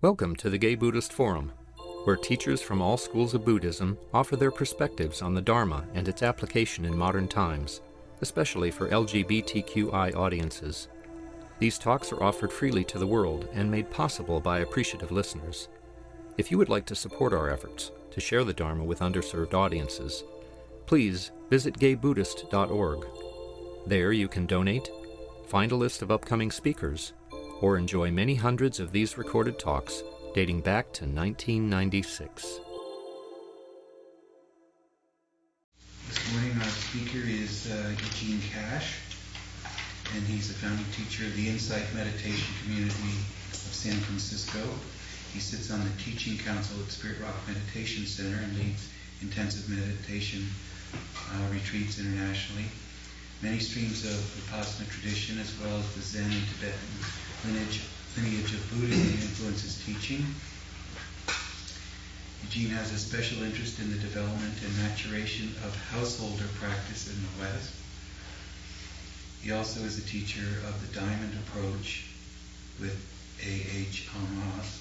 Welcome to the Gay Buddhist Forum, where teachers from all schools of Buddhism offer their perspectives on the Dharma and its application in modern times, especially for LGBTQI audiences. These talks are offered freely to the world and made possible by appreciative listeners. If you would like to support our efforts to share the Dharma with underserved audiences, please visit gaybuddhist.org. There you can donate, find a list of upcoming speakers, or enjoy many hundreds of these recorded talks dating back to 1996. This morning our speaker is Eugene Cash, and he's the founding teacher of the Insight Meditation Community of San Francisco. He sits on the Teaching Council at Spirit Rock Meditation Center and leads intensive meditation retreats internationally. Many streams of Vipassana tradition, as well as the Zen and Tibetan lineage of Buddhism influence his teaching. Eugene has a special interest in the development and maturation of householder practice in the West. He also is a teacher of the Diamond Approach with A.H. Almaas,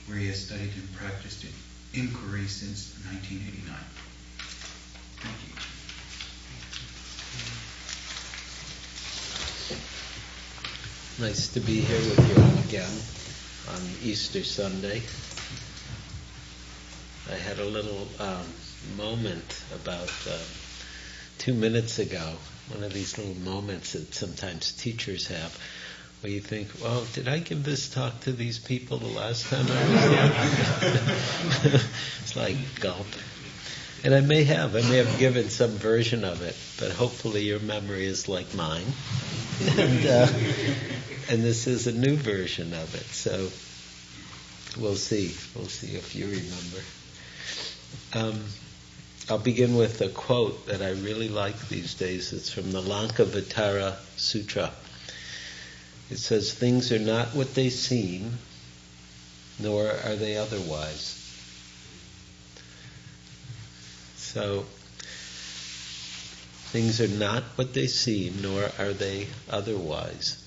where he has studied and practiced inquiry since 1989. Thank you. Nice to be here with you all again on Easter Sunday. I had a little moment about 2 minutes ago, one of these little moments that sometimes teachers have, where you think, well, did I give this talk to these people the last time I was here? It's like gulp. And I may have given some version of it, but hopefully your memory is like mine. And this is a new version of it, so we'll see if you remember. I'll begin with a quote that I really like these days. It's from the Lankavatara Sutra. It says, "Things are not what they seem, nor are they otherwise." So, things are not what they seem, nor are they otherwise.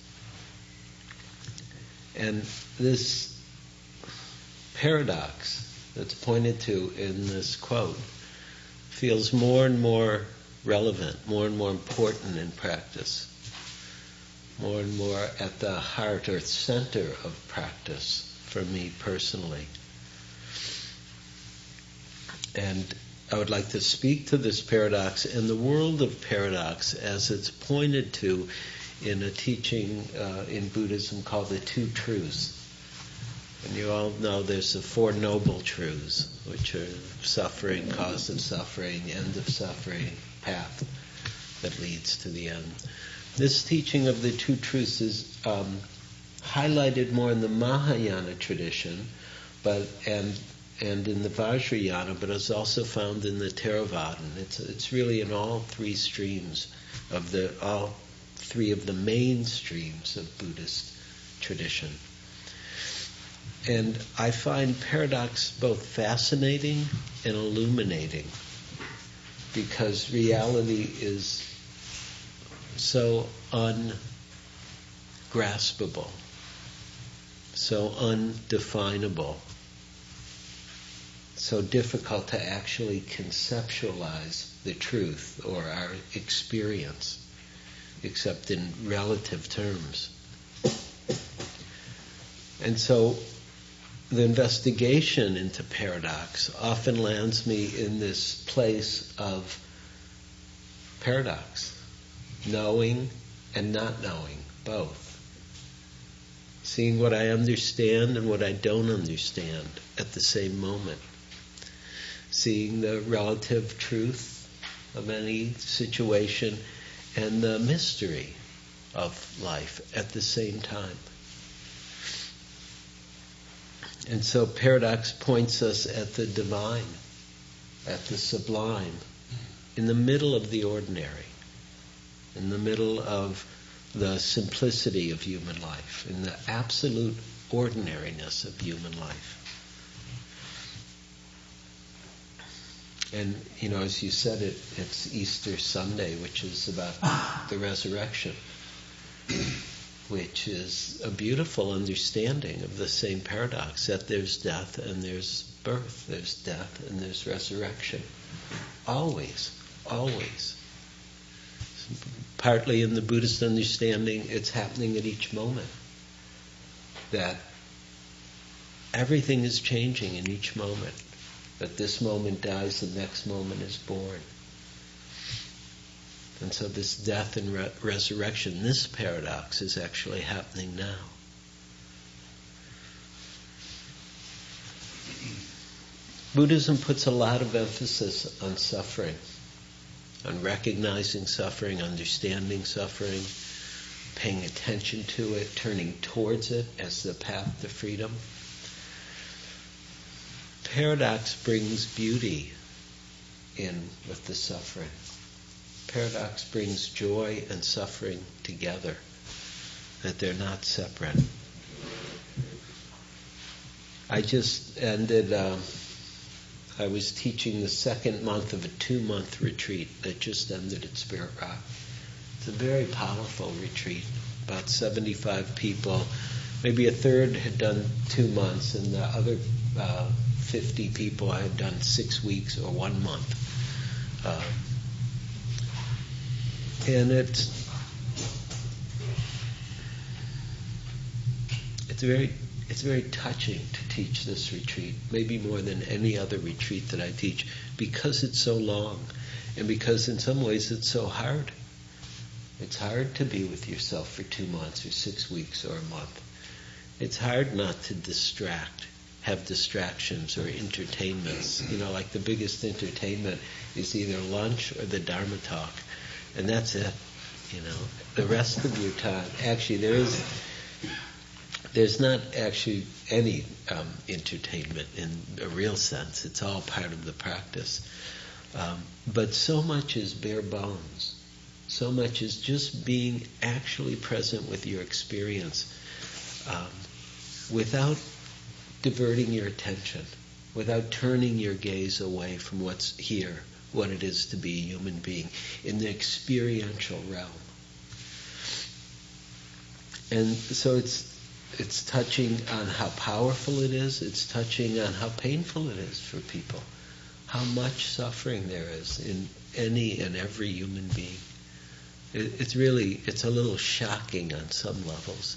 And this paradox that's pointed to in this quote feels more and more relevant, more and more important in practice, more and more at the heart or center of practice for me personally. And I would like to speak to this paradox and the world of paradox as it's pointed to in a teaching in Buddhism called the Two Truths. And you all know there's the Four Noble Truths, which are suffering, cause of suffering, end of suffering, path that leads to the end. This teaching of the Two Truths is highlighted more in the Mahayana tradition, and in the Vajrayana, but is also found in the Theravadan. It's really in all three streams of all three of the main streams of Buddhist tradition. And I find paradox both fascinating and illuminating, because reality is so ungraspable, so undefinable, so difficult to actually conceptualize the truth or our experience, except in relative terms. And so the investigation into paradox often lands me in this place of paradox, knowing and not knowing, both. Seeing what I understand and what I don't understand at the same moment. Seeing the relative truth of any situation and the mystery of life at the same time. And so paradox points us at the divine, at the sublime, in the middle of the ordinary, in the middle of the simplicity of human life, in the absolute ordinariness of human life. And, as you said, it's Easter Sunday, which is about the resurrection. which is a beautiful understanding of the same paradox, that there's death and there's birth, there's death and there's resurrection. Always, always. Partly in the Buddhist understanding, it's happening at each moment. That everything is changing in each moment. That this moment dies, the next moment is born. And so this death and resurrection, this paradox is actually happening now. Buddhism puts a lot of emphasis on suffering, on recognizing suffering, understanding suffering, paying attention to it, turning towards it as the path to freedom. Paradox brings beauty in with the suffering. Paradox brings joy and suffering together, that they're not separate. I just ended, I was teaching the second month of a 2-month retreat that just ended at Spirit Rock. It's a very powerful retreat, about 75 people. Maybe a third had done 2 months, and the other 50 people I had done 6 weeks or 1 month. And it's very touching to teach this retreat, maybe more than any other retreat that I teach, because it's so long, and because in some ways it's so hard. It's hard to be with yourself for 2 months or 6 weeks or a month. It's hard not to have distractions or entertainments. Like the biggest entertainment is either lunch or the Dharma talk. And that's it. The rest of your time, actually there's not actually any entertainment in a real sense. It's all part of the practice. But so much is bare bones. So much is just being actually present with your experience without diverting your attention, without turning your gaze away from what's here, what it is to be a human being in the experiential realm. And so it's touching on how powerful it is. It's touching on how painful it is for people. How much suffering there is in any and every human being. It's a little shocking on some levels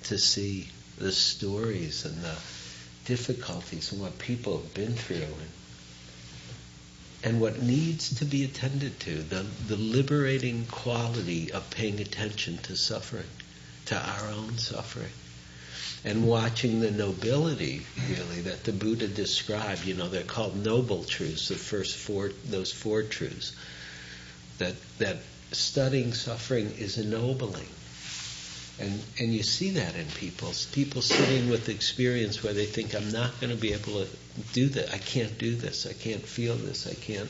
to see the stories and the difficulties and what people have been through and what needs to be attended to, the liberating quality of paying attention to suffering, to our own suffering, and watching the nobility, really, that the Buddha described. They're called noble truths, those four truths, that studying suffering is ennobling. And you see that in people sitting with experience where they think, I'm not going to be able to do that. I can't do this. I can't feel this. I can't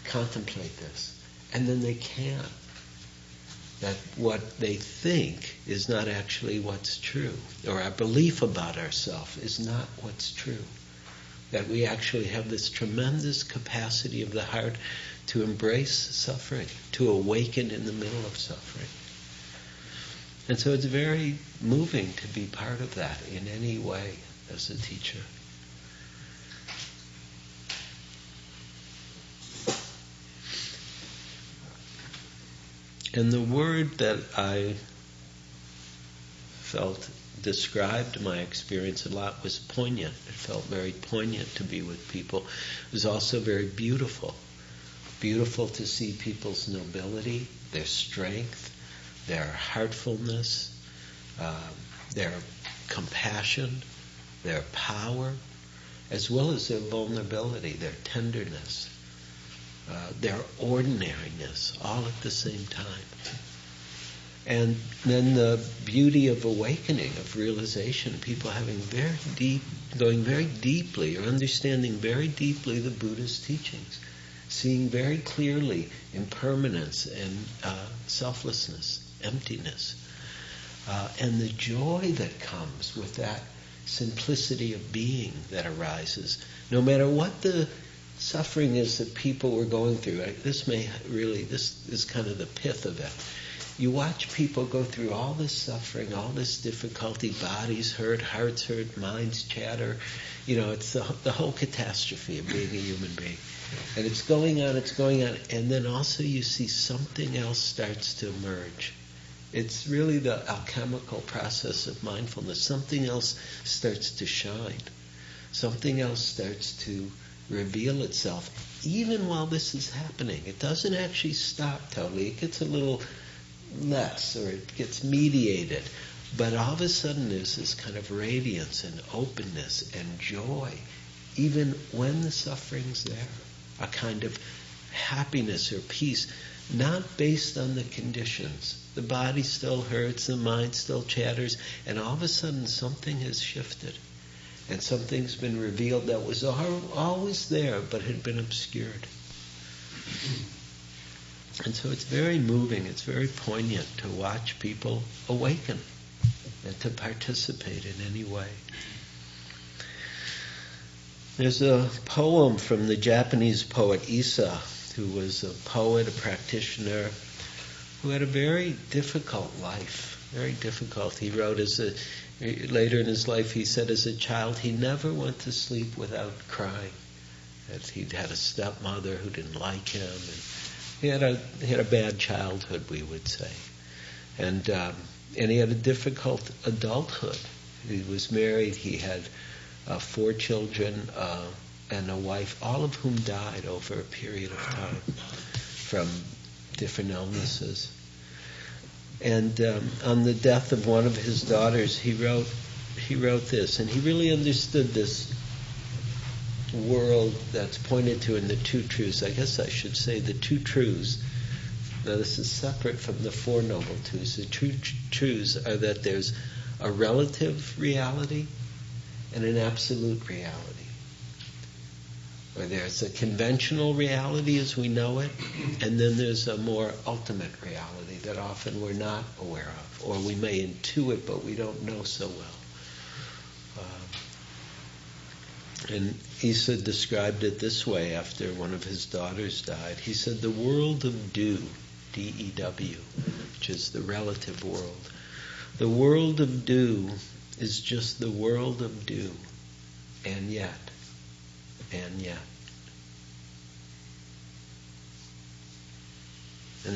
contemplate this. And then they can. That what they think is not actually what's true. Or our belief about ourselves is not what's true. That we actually have this tremendous capacity of the heart to embrace suffering, to awaken in the middle of suffering. And so it's very moving to be part of that in any way as a teacher. And the word that I felt described my experience a lot was poignant. It felt very poignant to be with people. It was also very beautiful. Beautiful to see people's nobility, their strength, their heartfulness, their compassion, their power, as well as their vulnerability, their tenderness, their ordinariness, all at the same time. And then the beauty of awakening, of realization, people having going very deeply, or understanding very deeply the Buddha's teachings, seeing very clearly impermanence and selflessness, emptiness, and the joy that comes with that simplicity of being that arises, no matter what the suffering is that people were going through. This is kind of the pith of it. You watch people go through all this suffering, all this difficulty, bodies hurt, hearts hurt, minds chatter. It's the whole catastrophe of being a human being. And it's going on, and then also you see something else starts to emerge. It's really the alchemical process of mindfulness. Something else starts to shine. Something else starts to reveal itself, even while this is happening. It doesn't actually stop totally. It gets a little less, or it gets mediated. But all of a sudden there's this kind of radiance and openness and joy, even when the suffering's there. A kind of happiness or peace, not based on the conditions. The body still hurts, the mind still chatters, and all of a sudden something has shifted. And something's been revealed that was always there, but had been obscured. And so it's very moving, it's very poignant to watch people awaken and to participate in any way. There's a poem from the Japanese poet Issa, who was a poet, a practitioner, who had a very difficult life, very difficult. He wrote later in his life, he said as a child, he never went to sleep without crying. That he'd had a stepmother who didn't like him, and he had a bad childhood, we would say. And he had a difficult adulthood. He was married, he had 4 children and a wife, all of whom died over a period of time from different illnesses. And on the death of one of his daughters, he wrote this, and he really understood this world that's pointed to in the 2 truths. I guess I should say the 2 truths. Now this is separate from the 4 noble truths. The 2 truths are that there's a relative reality and an absolute reality. Or there's a conventional reality as we know it, and then there's a more ultimate reality that often we're not aware of, or we may intuit but we don't know so well. And Issa described it this way after one of his daughters died. He said, the world of dew, D-E-W, which is the relative world. The world of dew is just the world of dew, and yet. And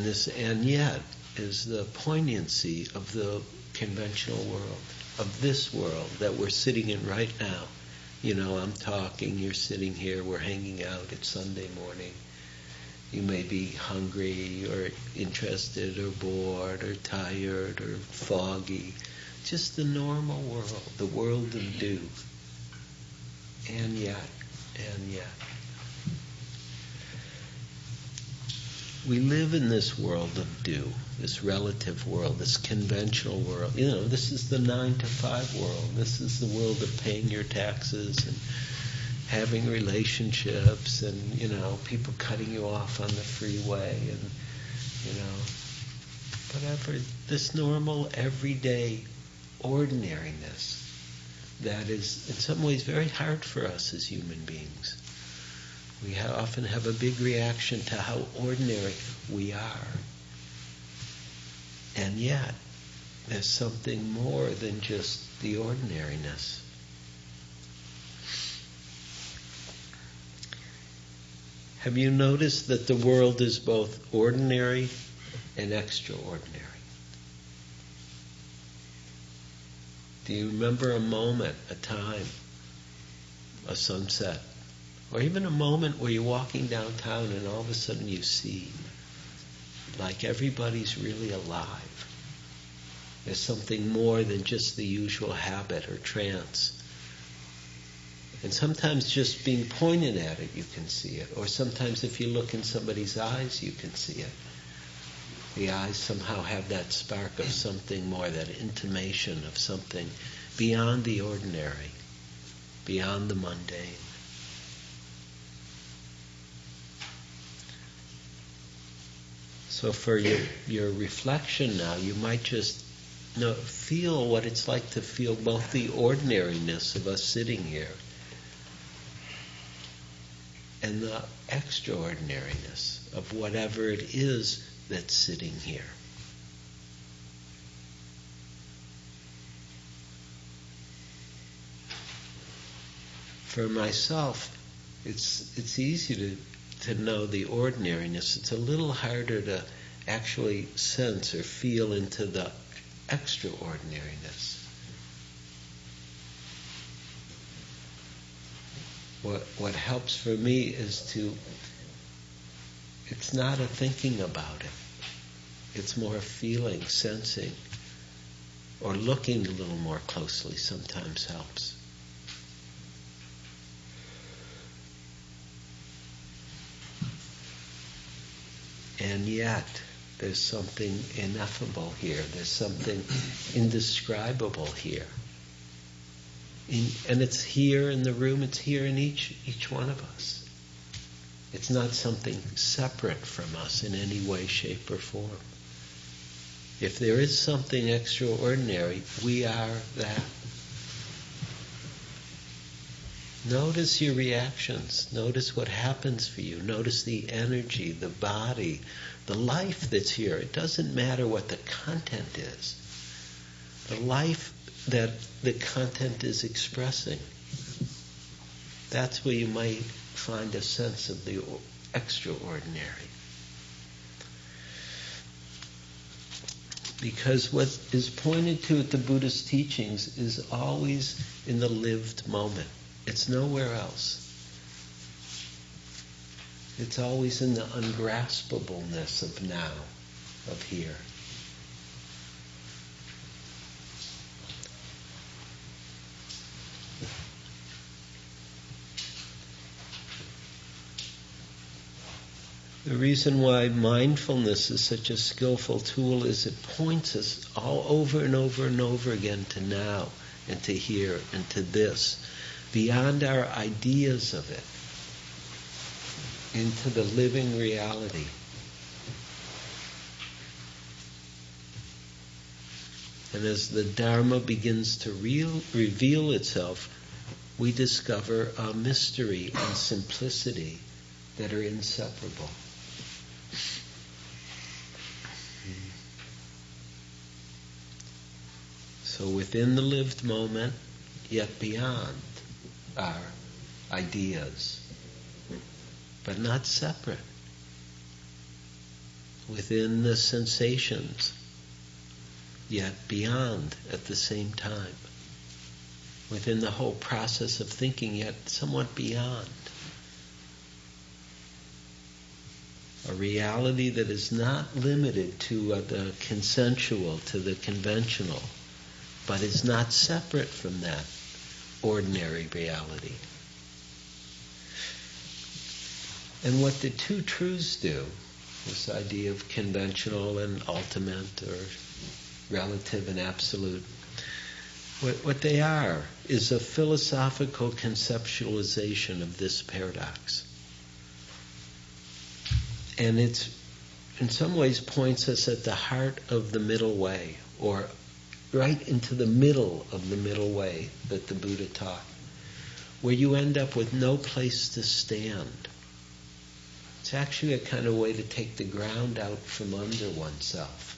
this and yet is the poignancy of the conventional world, of this world that we're sitting in right now. I'm talking, you're sitting here, we're hanging out, it's Sunday morning. You may be hungry or interested or bored or tired or foggy. Just the normal world, the world of dew. And yet. We live in this world of dew, this relative world, this conventional world. This is the 9-to-5 world. This is the world of paying your taxes and having relationships and, people cutting you off on the freeway and, whatever. This normal, everyday ordinariness that is in some ways very hard for us as human beings. We often have a big reaction to how ordinary we are. And yet, there's something more than just the ordinariness. Have you noticed that the world is both ordinary and extraordinary? Do you remember a moment, a time, a sunset, or even a moment where you're walking downtown and all of a sudden you see, like everybody's really alive. There's something more than just the usual habit or trance. And sometimes just being pointed at it, you can see it. Or sometimes if you look in somebody's eyes, you can see it. The eyes somehow have that spark of something more, that intimation of something beyond the ordinary, beyond the mundane. So for your reflection now, you might just feel what it's like to feel both the ordinariness of us sitting here and the extraordinariness of whatever it is that's sitting here. for myself, it's easy to know the ordinariness. It's a little harder to actually sense or feel into the extraordinariness. What helps for me is it's not a thinking about it. It's more feeling, sensing, or looking a little more closely sometimes helps. And yet, there's something ineffable here. There's something indescribable here. And it's here in the room, it's here in each one of us. It's not something separate from us in any way, shape, or form. If there is something extraordinary, we are that. Notice your reactions. Notice what happens for you. Notice the energy, the body, the life that's here. It doesn't matter what the content is. The life that the content is expressing. That's where you might find a sense of the extraordinary. Because what is pointed to at the Buddhist teachings is always in the lived moment. It's nowhere else. It's always in the ungraspableness of now, of here. The reason why mindfulness is such a skillful tool is it points us all over and over and over again to now, and to here, and to this, beyond our ideas of it, into the living reality. And as the Dharma begins to reveal itself, we discover a mystery and simplicity that are inseparable. So within the lived moment, yet beyond our ideas, but not separate. Within the sensations, yet beyond at the same time. Within the whole process of thinking, yet somewhat beyond. A reality that is not limited to the consensual, to the conventional, but is not separate from that ordinary reality. And what the two truths do, this idea of conventional and ultimate, or relative and absolute, what they are is a philosophical conceptualization of this paradox. And it, in some ways, points us at the heart of the middle way, or right into the middle of the middle way that the Buddha taught, where you end up with no place to stand. It's actually a kind of way to take the ground out from under oneself.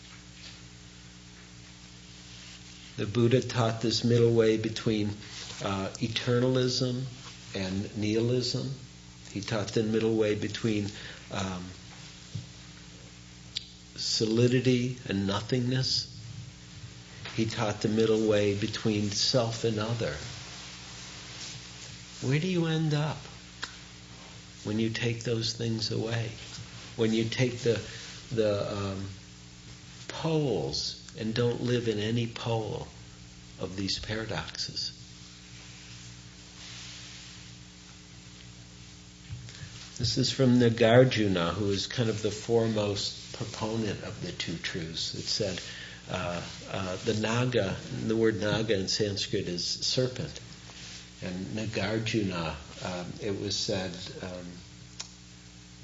The Buddha taught this middle way between eternalism and nihilism. He taught the middle way between solidity and nothingness. He taught the middle way between self and other. Where do you end up when you take those things away? When you take the poles and don't live in any pole of these paradoxes? This is from Nagarjuna, who is kind of the foremost proponent of the two truths. It said, the Naga, the word Naga in Sanskrit is serpent. And Nagarjuna, it was said,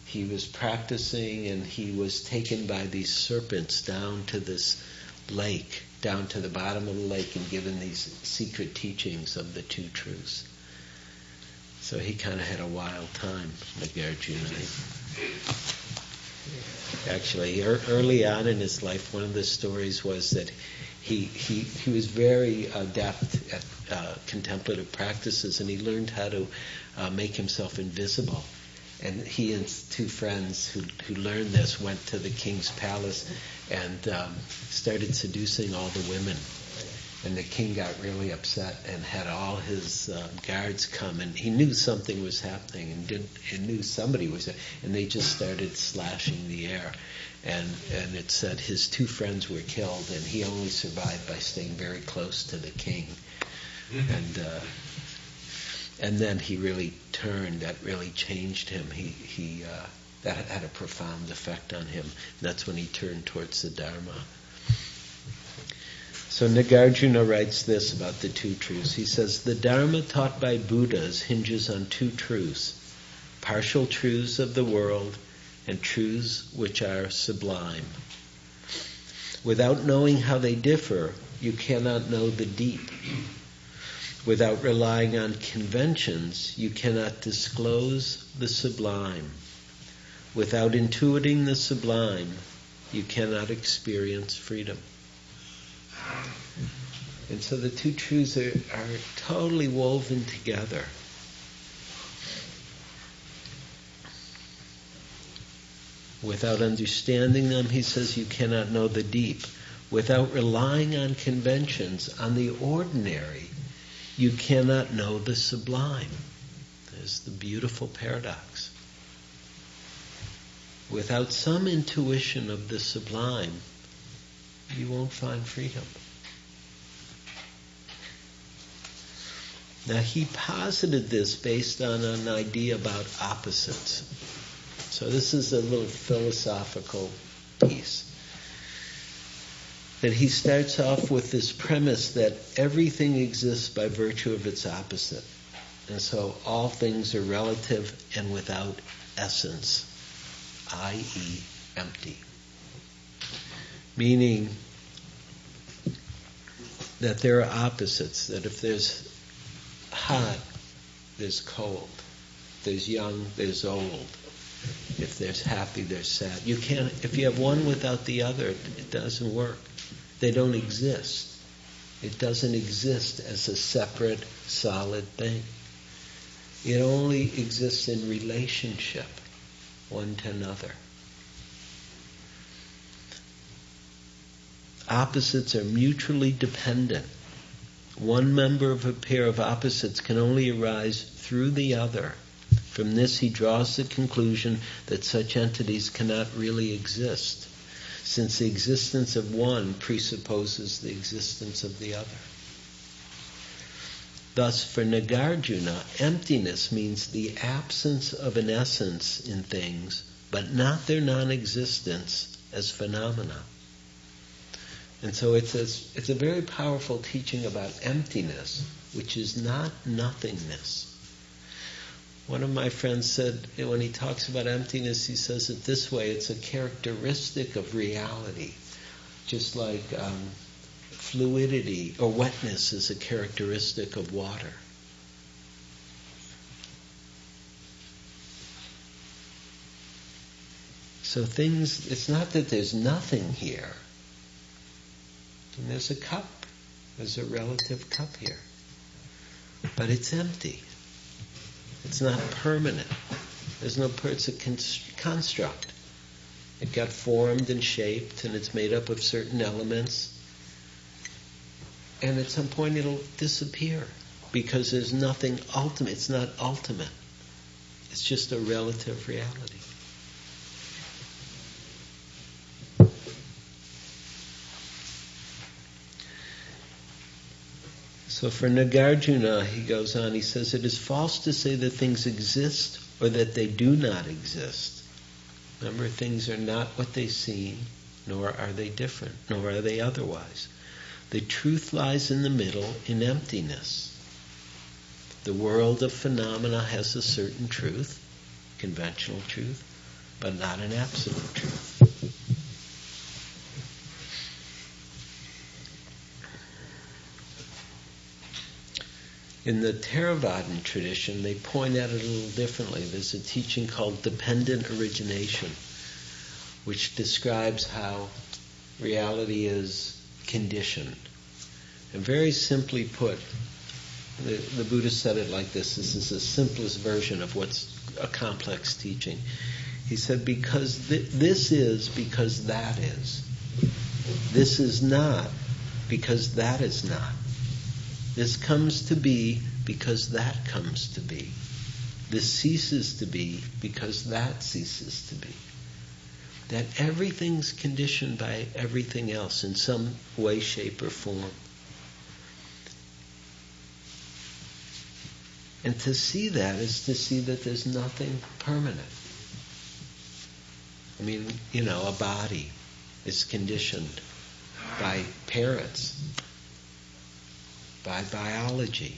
he was practicing and he was taken by these serpents down to this lake, down to the bottom of the lake, and given these secret teachings of the two truths. So he kind of had a wild time, Nagarjuna. Actually, early on in his life, one of the stories was that he was very adept at contemplative practices, and he learned how to make himself invisible. And he and two friends who learned this went to the king's palace and started seducing all the women. And the king got really upset and had all his guards come, and he knew something was happening, and knew somebody was there, and they just started slashing the air. And it said his two friends were killed, and he only survived by staying very close to the king. And then he really turned. That really changed him. That had a profound effect on him. That's when he turned towards the Dharma. So Nagarjuna writes this about the two truths. He says, the Dharma taught by Buddhas hinges on two truths: partial truths of the world and truths which are sublime. Without knowing how they differ, you cannot know the deep. Without relying on conventions, you cannot disclose the sublime. Without intuiting the sublime, you cannot experience freedom. And so the two truths are totally woven together. Without understanding them, he says, you cannot know the deep. Without relying on conventions, on the ordinary, you cannot know the sublime. There's the beautiful paradox. Without some intuition of the sublime, you won't find freedom. Now he posited this based on an idea about opposites. So this is a little philosophical piece. That he starts off with this premise that everything exists by virtue of its opposite. And so all things are relative and without essence, i.e. empty. Meaning that there are opposites, that if there's hot, there's cold. If there's young, there's old. If there's happy, there's sad. You can't, if you have one without the other, it doesn't work. They don't exist. It doesn't exist as a separate, solid thing. It only exists in relationship, one to another. Opposites are mutually dependent. One member of a pair of opposites can only arise through the other. From this he draws the conclusion that such entities cannot really exist, since the existence of one presupposes the existence of the other. Thus, for Nagarjuna, emptiness means the absence of an essence in things, but not their non-existence as phenomena. And so it's a very powerful teaching about emptiness, which is not nothingness. One of my friends said, when he talks about emptiness, he says it this way: it's a characteristic of reality, just like fluidity or wetness is a characteristic of water. So things, it's not that there's nothing here. And there's a cup, there's a relative cup here. But it's empty. It's not permanent. It's a construct. It got formed and shaped, and it's made up of certain elements. And at some point it'll disappear because there's nothing ultimate. It's not ultimate. It's just a relative reality. So for Nagarjuna, he goes on, he says, it is false to say that things exist or that they do not exist. Remember, things are not what they seem, nor are they different, nor are they otherwise. The truth lies in the middle, in emptiness. The world of phenomena has a certain truth, conventional truth, but not an absolute truth. In the Theravadan tradition, they point at it a little differently. There's a teaching called dependent origination, which describes how reality is conditioned. And very simply put, the Buddha said it like this. This is the simplest version of what's a complex teaching. He said, because this is because that is. This is not because that is not. This comes to be because that comes to be. This ceases to be because that ceases to be. That everything's conditioned by everything else in some way, shape, or form. And to see that is to see that there's nothing permanent. I mean, a body is conditioned by parents, by biology,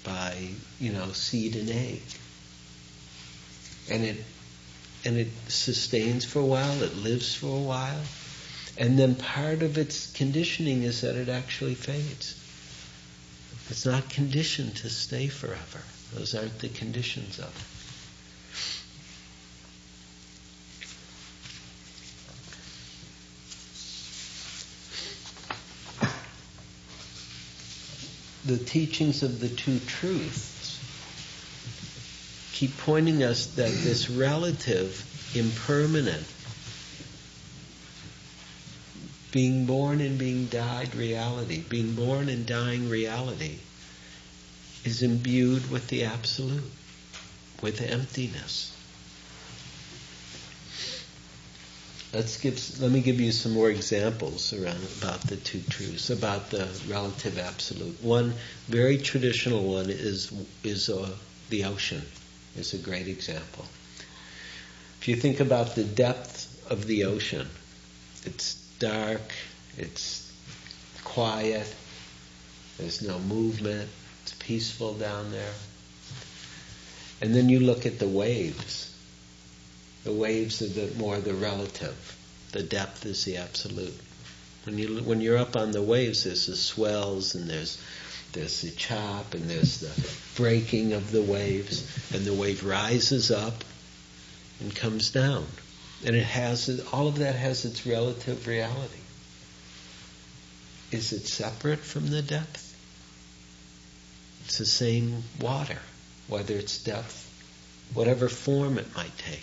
by, seed and egg. And it sustains for a while, it lives for a while, and then part of its conditioning is that it actually fades. It's not conditioned to stay forever. Those aren't the conditions of it. The teachings of the two truths keep pointing us that this relative, impermanent, being born and being died reality, being born and dying reality, is imbued with the absolute, with emptiness. Let me give you some more examples about the two truths, about the relative absolute. One very traditional one is the ocean. Is a great example. If you think about the depth of the ocean, it's dark, it's quiet, there's no movement, it's peaceful down there. And then you look at the waves. The waves are more the relative. The depth is the absolute. When you're up on the waves, there's the swells and there's the chop and there's the breaking of the waves, and the wave rises up and comes down. And all of that has its relative reality. Is it separate from the depth? It's the same water, whether it's depth, whatever form it might take.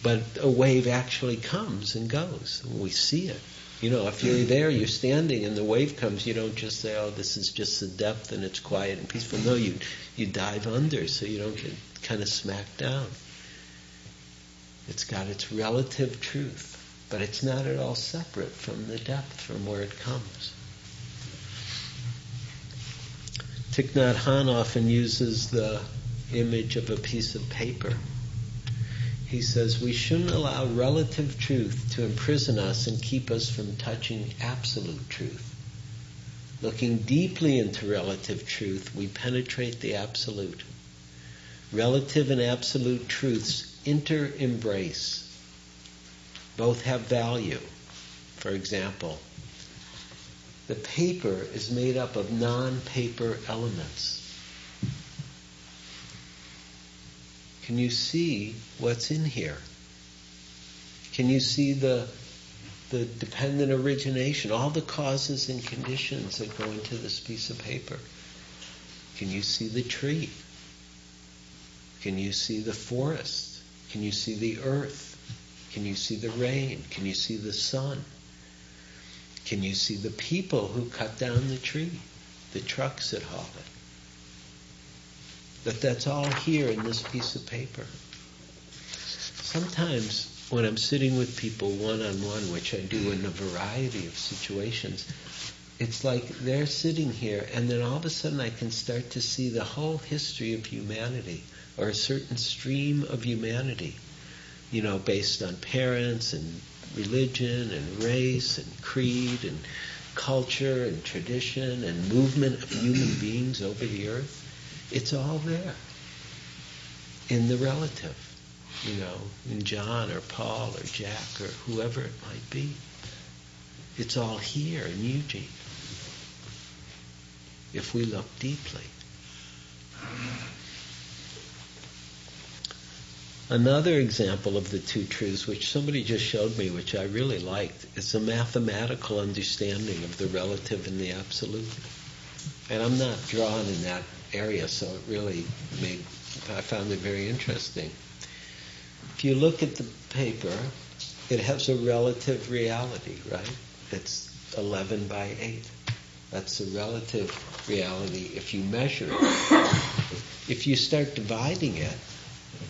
But a wave actually comes and goes. We see it. If you're there, you're standing, and the wave comes, you don't just say, oh, this is just the depth and it's quiet and peaceful. No, you dive under so you don't get kind of smacked down. It's got its relative truth, but it's not at all separate from the depth, from where it comes. Thich Nhat Hanh often uses the image of a piece of paper. He says, we shouldn't allow relative truth to imprison us and keep us from touching absolute truth. Looking deeply into relative truth, we penetrate the absolute. Relative and absolute truths inter-embrace. Both have value. For example, the paper is made up of non-paper elements. Can you see what's in here? Can you see the dependent origination, all the causes and conditions that go into this piece of paper? Can you see the tree? Can you see the forest? Can you see the earth? Can you see the rain? Can you see the sun? Can you see the people who cut down the tree? The trucks that haul it? That's all here in this piece of paper. Sometimes when I'm sitting with people one-on-one, which I do in a variety of situations, it's like they're sitting here and then all of a sudden I can start to see the whole history of humanity, or a certain stream of humanity, based on parents and religion and race and creed and culture and tradition and movement of human beings over the earth. It's all there in the relative, in John or Paul or Jack or whoever it might be. It's all here in Eugene, if we look deeply. Another example of the two truths, which somebody just showed me, which I really liked, is a mathematical understanding of the relative and the absolute. And I'm not drawn in that area, so it really I found it very interesting. If you look at the paper, it has a relative reality, right? It's 11 by 8. That's the relative reality if you measure it. If you start dividing it,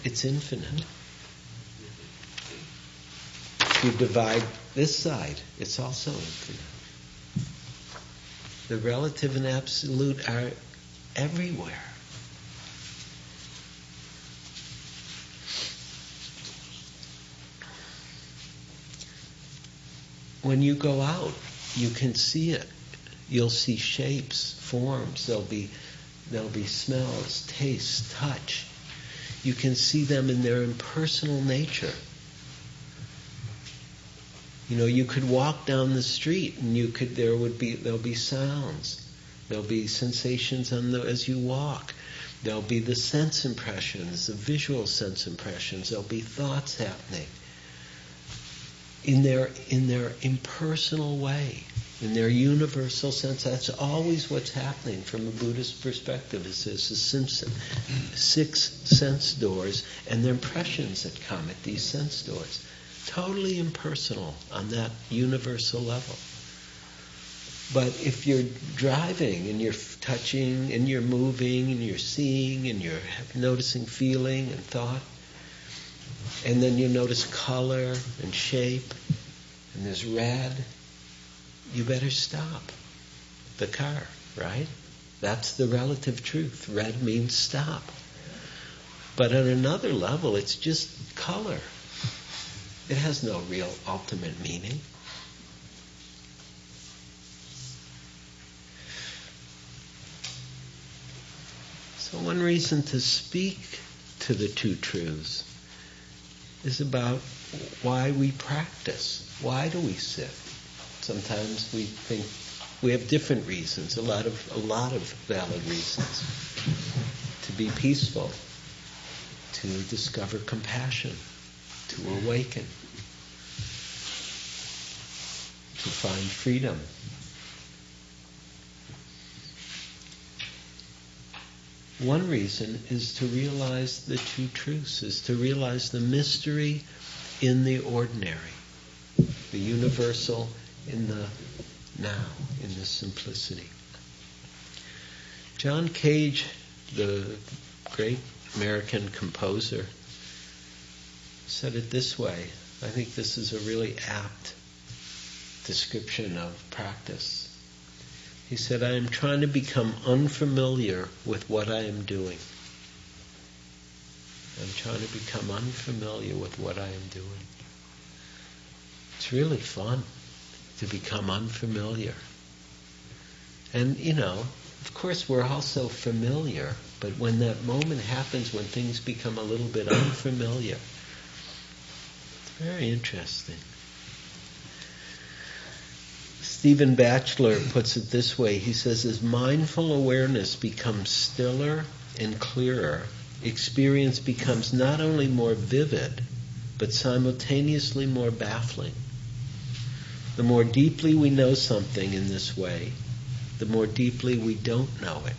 it's infinite. If you divide this side, it's also infinite. The relative and absolute are everywhere. When you go out, you can see it. You'll see shapes, forms. There'll be smells, tastes, touch. You can see them in their impersonal nature. You could walk down the street and there'll be sounds. There'll be sensations as you walk. There'll be the sense impressions, the visual sense impressions. There'll be thoughts happening. In their impersonal way, in their universal sense. That's always what's happening from a Buddhist perspective. Is there's 6 sense doors and the impressions that come at these sense doors. Totally impersonal on that universal level. But if you're driving and you're touching and you're moving and you're seeing and you're noticing feeling and thought, and then you notice color and shape, and there's red, you better stop the car, right? That's the relative truth. Red means stop. But on another level, it's just color. It has no real ultimate meaning. So one reason to speak to the two truths is about why we practice. Why do we sit? Sometimes we think we have different reasons, a lot of valid reasons. To be peaceful, to discover compassion, to awaken, to find freedom. One reason is to realize the two truths, is to realize the mystery in the ordinary, the universal in the now, in the simplicity. John Cage, the great American composer, said it this way. I think this is a really apt description of practice. He said, I am trying to become unfamiliar with what I am doing. I'm trying to become unfamiliar with what I am doing. It's really fun to become unfamiliar. And, of course we're also familiar, but when that moment happens when things become a little bit unfamiliar, it's very interesting. Stephen Batchelor puts it this way. He says, as mindful awareness becomes stiller and clearer, experience becomes not only more vivid, but simultaneously more baffling. The more deeply we know something in this way, the more deeply we don't know it.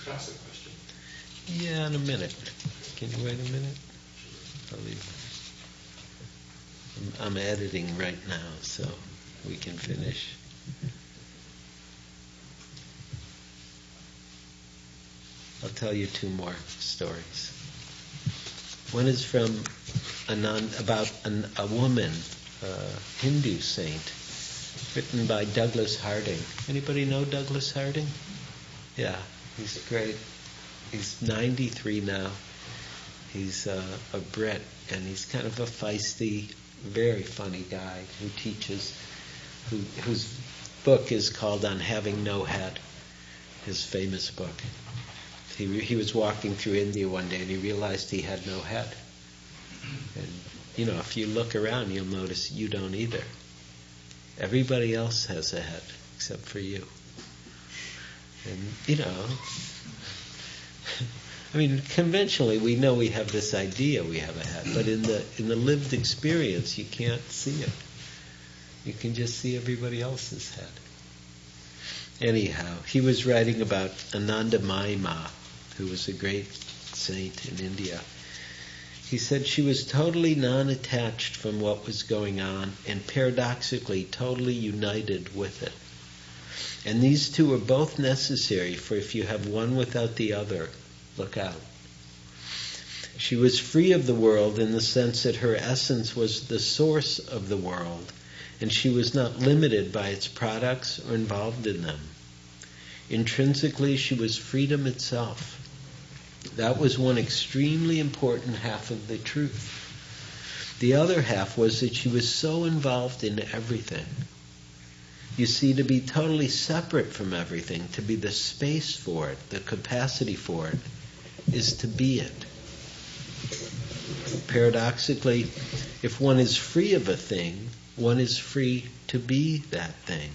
Could I ask a question? Yeah, in a minute. Can you wait a minute? I'll leave. I'm editing right now, so we can finish. I'll tell you 2 more stories. One is from a woman, a Hindu saint, written by Douglas Harding. Anybody know Douglas Harding? Yeah, he's great. He's 93 now. He's a Brit, and he's kind of a feisty, very funny guy who teaches, whose book is called On Having No Head, his famous book. He was walking through India one day and he realized he had no head. And, if you look around, you'll notice you don't either. Everybody else has a head except for you. And, I mean, conventionally we know we have this idea we have a head, but in the lived experience you can't see it. You can just see everybody else's head. Anyhow, he was writing about Anandamayi Ma, who was a great saint in India. He said she was totally non-attached from what was going on and paradoxically totally united with it. And these two are both necessary, for if you have one without the other, look out. She was free of the world in the sense that her essence was the source of the world, and she was not limited by its products or involved in them. Intrinsically, she was freedom itself. That was one extremely important half of the truth. The other half was that she was so involved in everything. You see, to be totally separate from everything, to be the space for it, the capacity for it, is to be it. Paradoxically, if one is free of a thing, one is free to be that thing.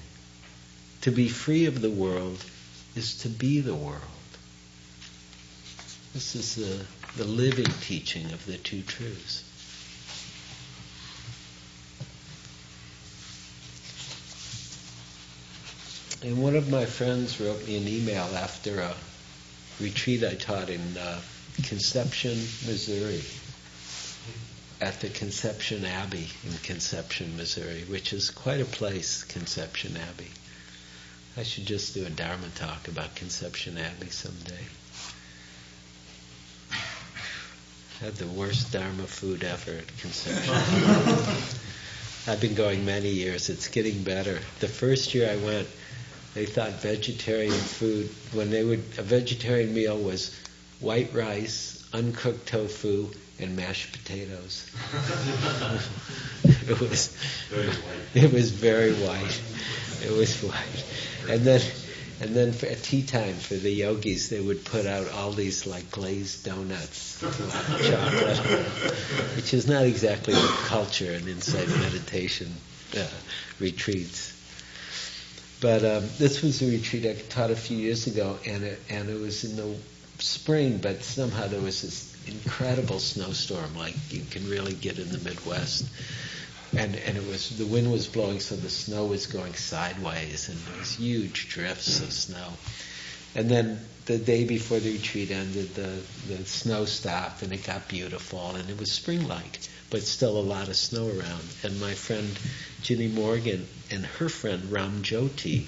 To be free of the world is to be the world. This is the living teaching of the two truths. And one of my friends wrote me an email after a retreat I taught in Conception, Missouri, at the Conception Abbey in Conception, Missouri, which is quite a place, Conception Abbey. I should just do a Dharma talk about Conception Abbey someday. Had the worst Dharma food ever at Conception. I've been going many years. It's getting better. The first year I went, they thought vegetarian food, a vegetarian meal was white rice, uncooked tofu, and mashed potatoes. It was very white. It was white. And then for at tea time for the yogis, they would put out all these like glazed donuts, chocolate, which is not exactly the culture in insight meditation retreats. But this was a retreat I taught a few years ago, and it was in the spring, but somehow there was this incredible snowstorm, like you can really get in the Midwest. And the wind was blowing, so the snow was going sideways, and there was huge drifts of snow. And then the day before the retreat ended, the snow stopped, and it got beautiful, and it was spring-like, but still a lot of snow around. And my friend Ginny Morgan and her friend Ram Jyoti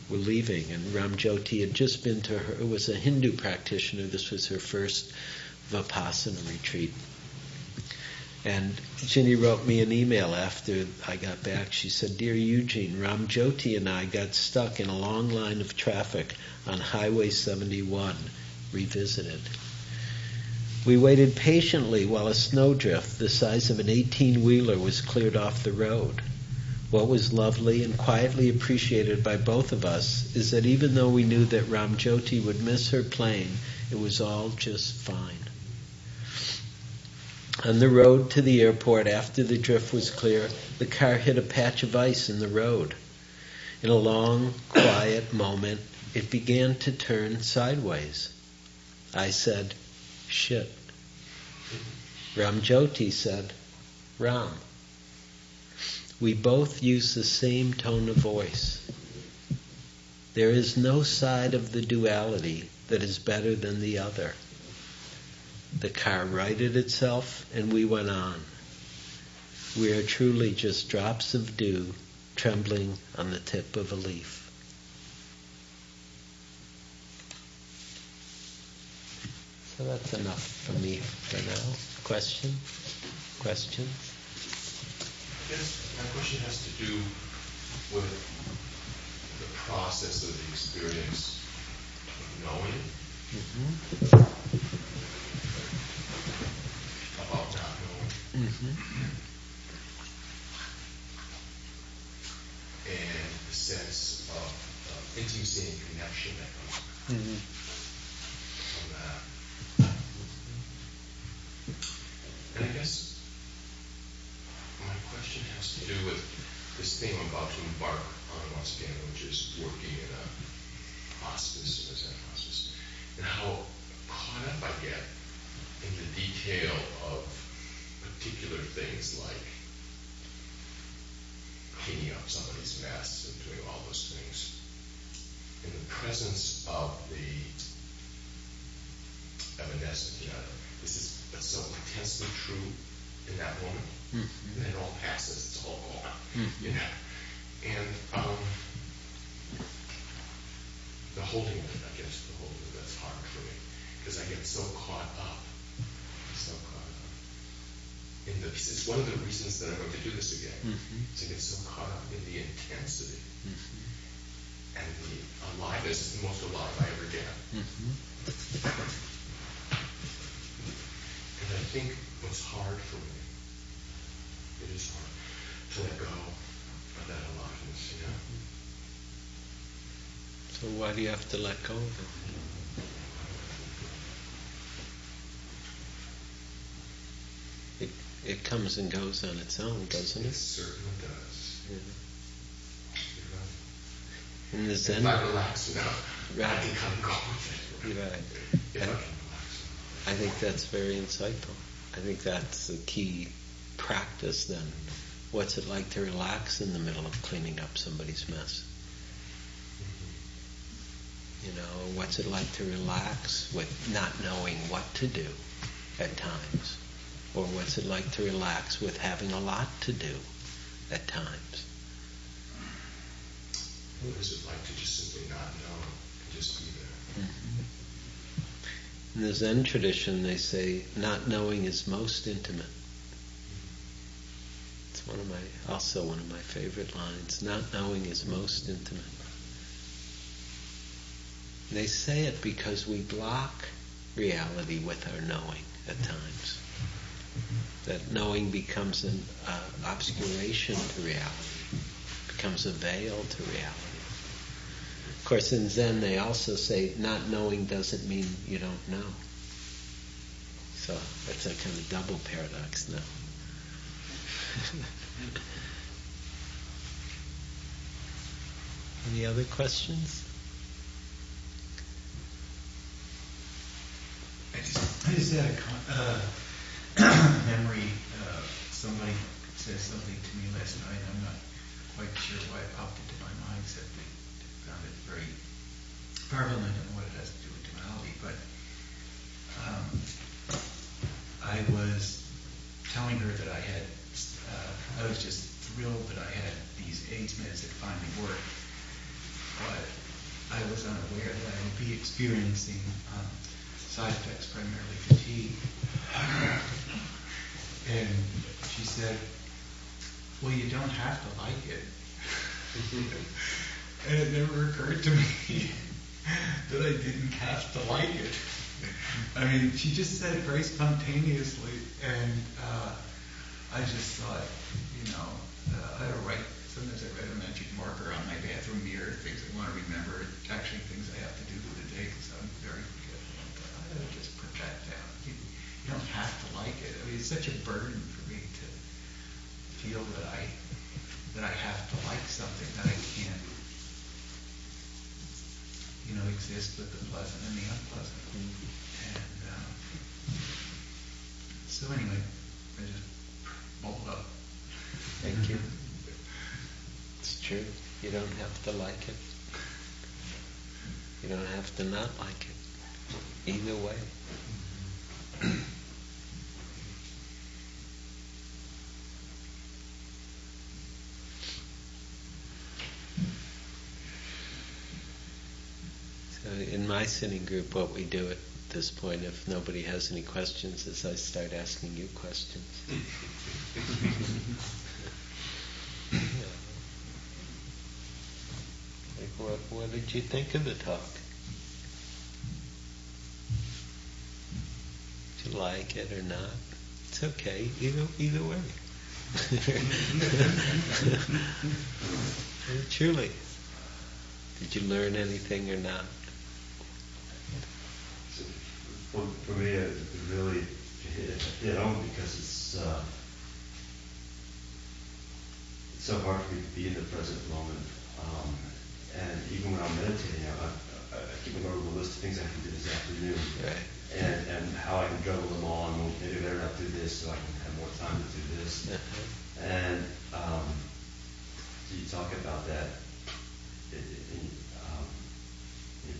were leaving, and Ram Jyoti had just been to her. It was a Hindu practitioner. This was her first Vipassana retreat. And Ginny wrote me an email after I got back. She said, "Dear Eugene, Ram Jyoti and I got stuck in a long line of traffic on Highway 71, revisited. We waited patiently while a snowdrift the size of an 18-wheeler was cleared off the road. What was lovely and quietly appreciated by both of us is that even though we knew that Ram Jyoti would miss her plane, it was all just fine. On the road to the airport, after the drift was clear, the car hit a patch of ice in the road. In a long, quiet moment, it began to turn sideways. I said, 'Shit.' Ram Jyoti said, 'Ram.' We both use the same tone of voice. There is no side of the duality that is better than the other. The car righted itself, and we went on. We are truly just drops of dew trembling on the tip of a leaf." So that's enough for me for now. Questions? I guess my question has to do with the process of the experience of knowing. About not knowing. And the sense of intimacy and connection that comes from that. And I guess my question has to do with this thing I'm about to embark on once again, which is working in a hospice or Zen hospice, and how caught up I get in the detail of particular things like cleaning up somebody's mess and doing all those things. In the presence of the evanescent, that's so intensely true in that moment, and then it all passes, it's all gone, And the holding of it, I guess, that's hard for me, because I get so caught up. It's one of the reasons that I'm going to do this again. Is I get so caught up in the intensity and the aliveness, the most alive I ever get. And I think what's hard for me, it is hard to let go of that aliveness, So why do you have to let go of it? It comes and goes on its own, doesn't it? It certainly does. Yeah. You're right. And the Zen, if I relax enough, right. I can come and go with it. Right. If I can relax. I think that's very insightful. I think that's the key practice then. What's it like to relax in the middle of cleaning up somebody's mess? What's it like to relax with not knowing what to do at times? Or what's it like to relax with having a lot to do at times? What is it like to just simply not know and just be there? In the Zen tradition, they say not knowing is most intimate. It's also one of my favorite lines. Not knowing is most intimate. They say it because we block reality with our knowing at times. That knowing becomes an obscuration to reality, becomes a veil to reality. Of course, in Zen they also say not knowing doesn't mean you don't know. So that's a kind of double paradox now. Any other questions? I just had a memory. Somebody said something to me last night. I'm not quite sure why it popped into my mind, except they found it very prevalent in what it has to do with duality. But I was telling her that I was just thrilled that I had these AIDS meds that finally worked. But I was unaware that I would be experiencing side effects, primarily fatigue. And she said, well, you don't have to like it. And it never occurred to me that I didn't have to like it. I mean, she just said it very spontaneously, and I just thought, sometimes I write a magic marker on my bathroom mirror, things I want to remember, actually things I have to do for the day, because I'm very forgetful. I gotta just put that down. You don't have to like it. I mean, it's such a burden for me to feel that I have to like something, that I can't, exist with the pleasant and the unpleasant. And so anyway, I just bubbled up. Thank you. It's true. You don't have to like it. You don't have to not like it. Either way. So in my sitting group, what we do at this point, if nobody has any questions, is I start asking you questions. Like, what did you think of the talk? Did you like it or not? It's okay, either way. Truly. Did you learn anything or not? For me, it really hit home because it's so hard for me to be in the present moment. And even when I'm meditating, I keep going over the list of things I can do this afternoon. Right. And how I can juggle them all, and maybe better not do this so I can have more time to do this. And you talk about that, you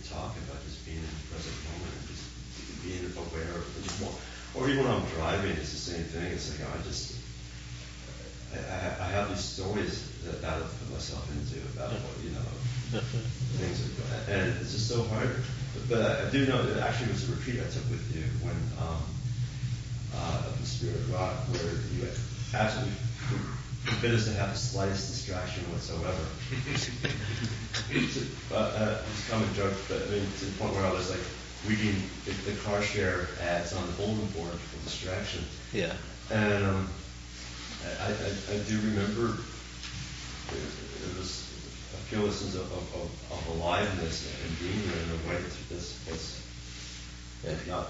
talk about just being in the present moment and just being aware of it. Or even when I'm driving, it's the same thing. It's like I have these stories that I put myself into about what, things are going, and it's just so hard. But I do know that actually it was a retreat I took with you when up in Spirit Rock, where you absolutely forbid us to have the slightest distraction whatsoever. It's a common joke, but I mean to the point where I was like reading the car share ads on the bulletin board for distraction. Yeah. And I do remember it was a few lessons of aliveness and being there in a way that was not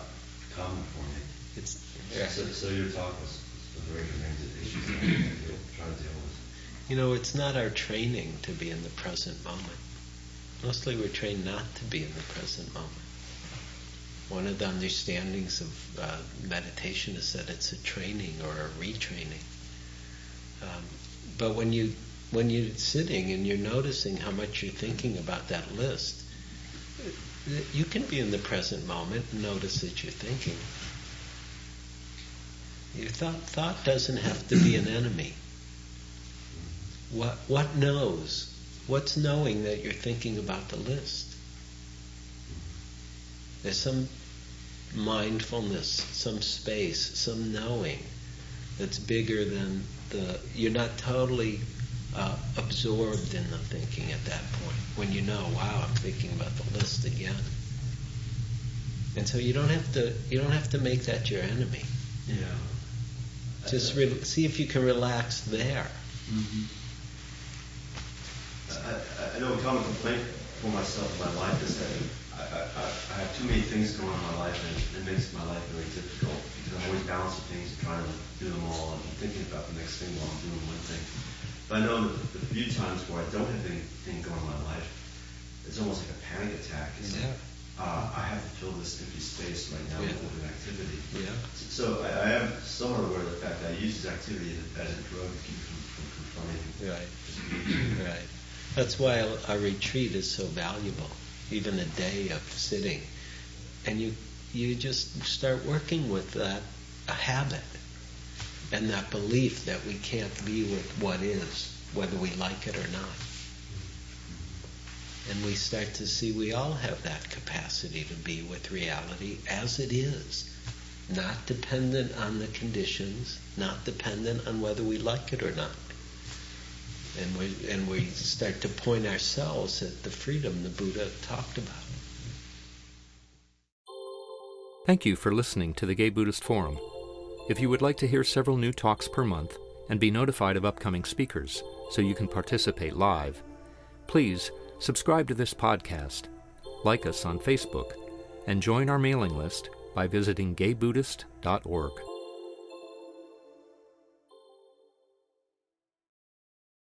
common for me. So your talk was very germane to issues that you're trying to deal with. It's not our training to be in the present moment. Mostly we're trained not to be in the present moment. One of the understandings of meditation is that it's a training or a retraining. But when you're sitting and you're noticing how much you're thinking about that list, you can be in the present moment and notice that you're thinking. Your thought doesn't have to be an enemy. What knows? What's knowing that you're thinking about the list? There's some mindfulness, some space, some knowing that's bigger than you're not totally absorbed in the thinking at that point. When you know, wow, I'm thinking about the list again. And so you don't have to make that your enemy. Yeah. Just see if you can relax there. Mm-hmm. I know a common complaint for myself in my life is that I have too many things going on in my life, and it makes my life really difficult because I'm always balancing things and trying to do them all and thinking about the next thing while I'm doing one thing. But I know that the few times where I don't have anything going on in my life, it's almost like a panic attack. It's like, I have to fill this empty space right now with an activity. Yeah. So I am somewhat aware of the fact that I use this activity as a drug to keep from confronting. Right. That's why a retreat is so valuable. Even a day of sitting, and you just start working with that a habit and that belief that we can't be with what is, whether we like it or not. And we start to see we all have that capacity to be with reality as it is, not dependent on the conditions, not dependent on whether we like it or not. And we start to point ourselves at the freedom the Buddha talked about. Thank you for listening to the Gay Buddhist Forum. If you would like to hear several new talks per month and be notified of upcoming speakers so you can participate live, please subscribe to this podcast, like us on Facebook, and join our mailing list by visiting gaybuddhist.org.